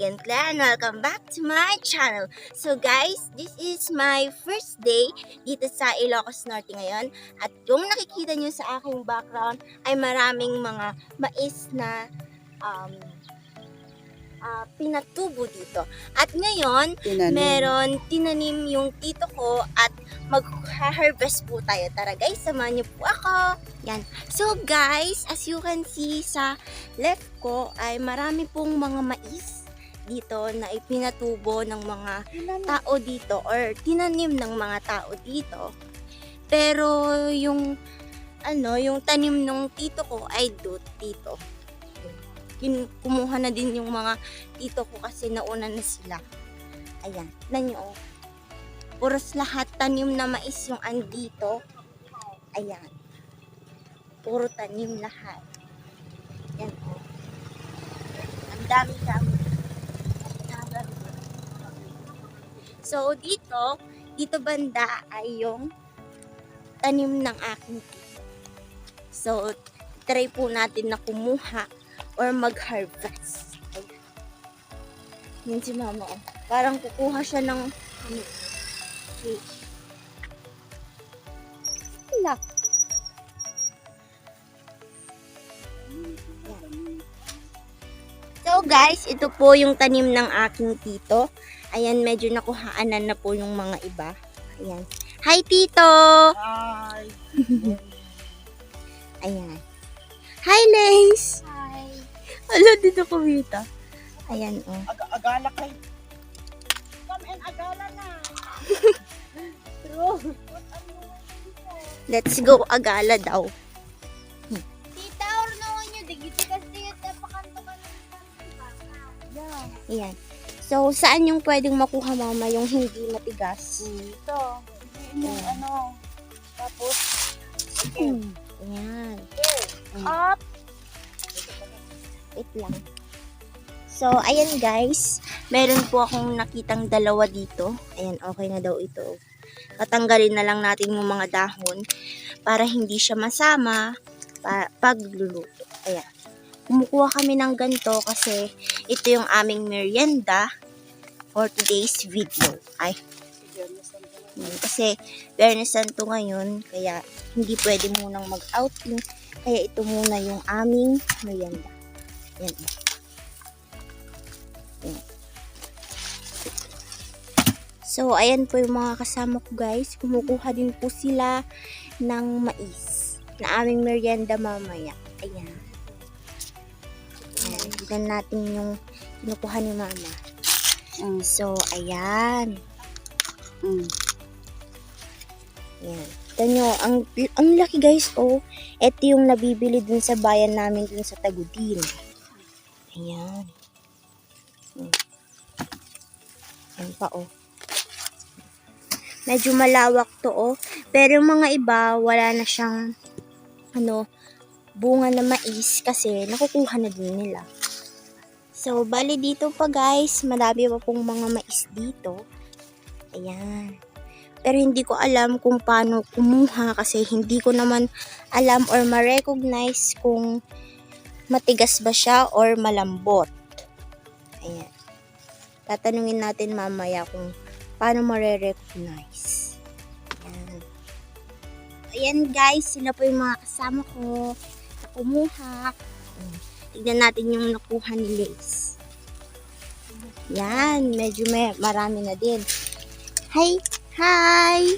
again, Claire, and welcome back to my channel. So guys, this is my first day dito sa Ilocos Norte ngayon. At yung nakikita nyo sa aking background ay maraming mga mais na pinatubo dito. At ngayon, meron tinanim yung tito ko at mag-harvest po tayo. Tara guys, samahan niyo po ako. Yan. So guys, as you can see sa left ko ay marami pong mga mais dito na ipinatubo ng mga tao dito or tinanim ng mga tao dito. Pero yung yung tanim ng tito ko ay dito. Kumuha na din yung mga tito ko kasi nauna na sila. Ayan, tignan nyo oh. Puros lahat tanim na mais yung andito. Ayan. Puro tanim lahat. Ayan oh. Ang dami. So dito banda ay yung tanim ng aking tito. So try po natin na kumuha or mag-harvest. Yan si mama oh. Parang kukuha siya ng Look. So guys, ito po yung tanim ng aking tito. Ayan, medyo nakuhaanan na po yung mga iba. Ayan. Hi Tito! Hi! Ayan. Hi Lace! Ala, dito kumita. Ayan, oh. Agala kay. Come and agala na. Let's go, agala daw. Tita, or naman nyo, digiti kasi yung tapakan-takan ng Ayan. So, saan yung pwedeng makuha mama yung hindi matigas? Ito. Yung Tapos. Ayan. Up. Wait lang. So, ayan guys. Meron po akong nakitang dalawa dito. Ayan, okay na daw ito. Tatanggalin na lang natin yung mga dahon para hindi siya masama pagluluto. Ayan. Kumukuha kami ng ganito kasi ito yung aming merienda for today's video. Ay. Kasi Biyernes Santo ngayon, kaya hindi pwede munang mag-outing. Kaya ito muna yung aming merienda. Yan. Yan. So, ayan po yung mga kasama ko guys. Kumukuha din po sila ng mais na aming merienda mamaya. Ayan. Ayan. Tignan natin yung kinukuha ni mama. So, ayan. Ayan. Tignan nyo, ang laki guys, oh. Ito yung nabibili dun sa bayan namin dun sa Tagudin. Ayan. Ayan pa, oh. Medyo malawak to, oh. Pero yung mga iba, wala na siyang, bunga na mais kasi nakukuha na din nila. So, bali dito pa guys, madami pa pong mga mais dito. Ayan. Pero hindi ko alam kung paano kumuha kasi hindi ko naman alam or ma-recognize kung matigas ba siya or malambot. Ayan. Tatanungin natin mamaya kung paano ma-recognize. Ayan. Ayan guys, sila po yung mga kasama ko na kumuha. Tignan natin yung nakuha ni Lace. Yan, medyo marami na din. Hi! Hi!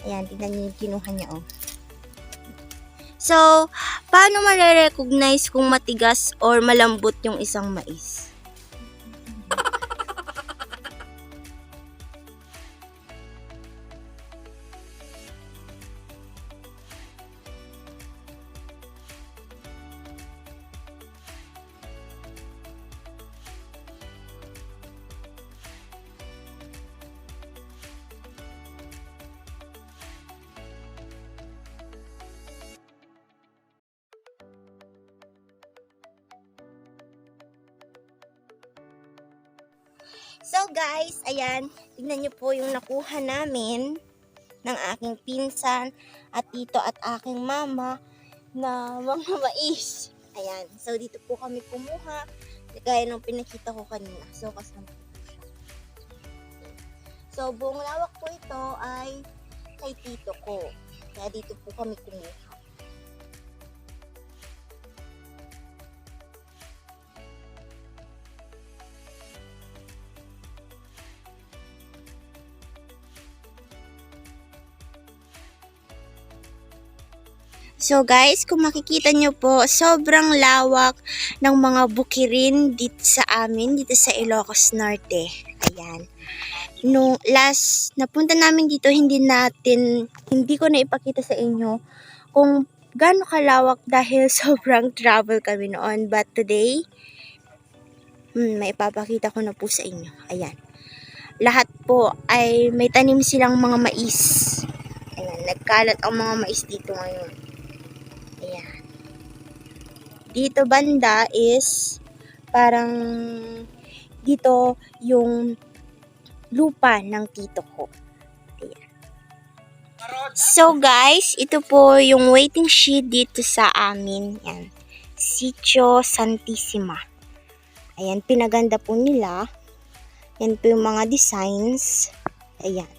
Ayan, tignan niyo yung kinuha niya, oh. So, paano ma-recognize kung matigas or malambot yung isang mais? So guys, ayan, tignan nyo po yung nakuha namin ng aking pinsan at tito at aking mama na mga mais. Ayan, so dito po kami kumuha Gaya ng pinakita ko kanina. So, kasama po siya. So, buong lawak po ito ay kay tito ko. Kaya dito po kami kumuha. So guys, kung makikita nyo po, sobrang lawak ng mga bukirin dito sa amin, dito sa Ilocos Norte. Ayan. Nung last napunta namin dito, hindi ko na ipakita sa inyo kung gaano kalawak dahil sobrang travel kami noon. But today, may ipapakita ko na po sa inyo. Ayan. Lahat po ay may tanim silang mga mais. Ayan, nagkalat ang mga mais dito ngayon. Ayan. Dito banda is parang dito yung lupa ng tito ko. Ayan. So guys, ito po yung waiting shed dito sa amin. Ayan. Sitio Santissima. Ayan, pinaganda po nila. Yan po yung mga designs. Ayan.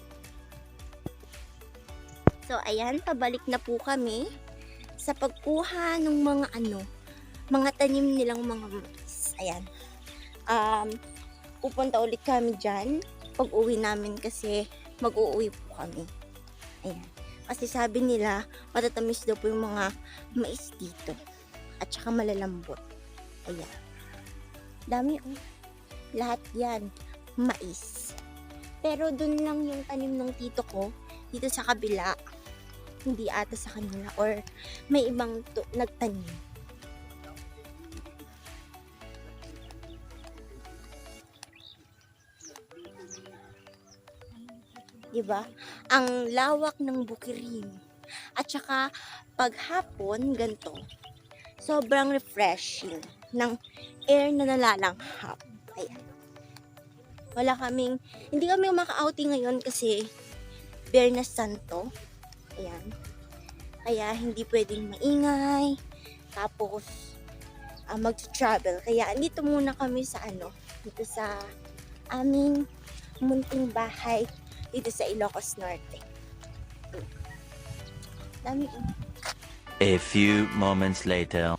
So ayan, pabalik na po kami sa pagkuha ng mga tanim nilang mga mais. Ayan. Pupunta ulit kami dyan pag uwi namin kasi mag-uuwi po kami. Ayan. Kasi sabi nila, matatamis daw po yung mga mais dito. At saka malalambot. Ayan. Dami lahat yan. Mais. Pero dun lang yung tanim ng tito ko. Dito sa kabila. Hindi ata sa kanila or may ibang nagtanim. Diba? Ang lawak ng bukirin. At saka paghapon ganito, sobrang refreshing ng air na nalalanghap. Ayan. Hindi kami maka-outing ngayon kasi Biyernes Santo. Ayan. Kaya hindi pwedeng maingay. Tapos mag-travel. Kaya andito muna kami sa dito sa aming munting bahay dito sa Ilocos Norte. Dami. A few moments later.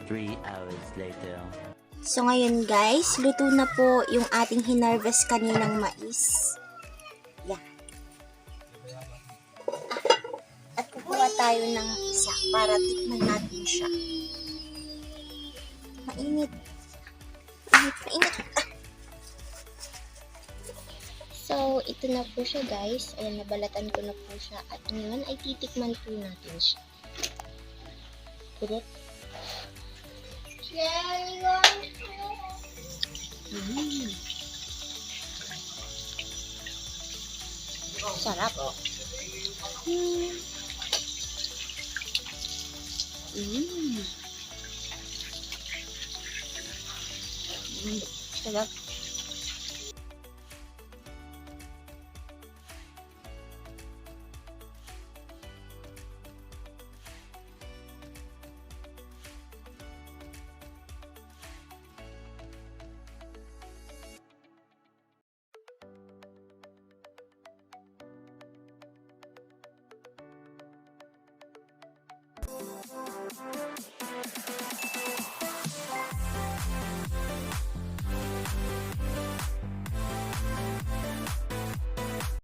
Three hours later. So ngayon guys, luto na po yung ating hinarvest kaninang mais. Yan. At kukuha tayo ng isa para tikman natin siya. Mainit. Mainit. So, ito na po siya guys. Ayan, nabalatan ko na po siya. At ngayon ay titikman po natin siya. Kulit. Sarap. Sarap.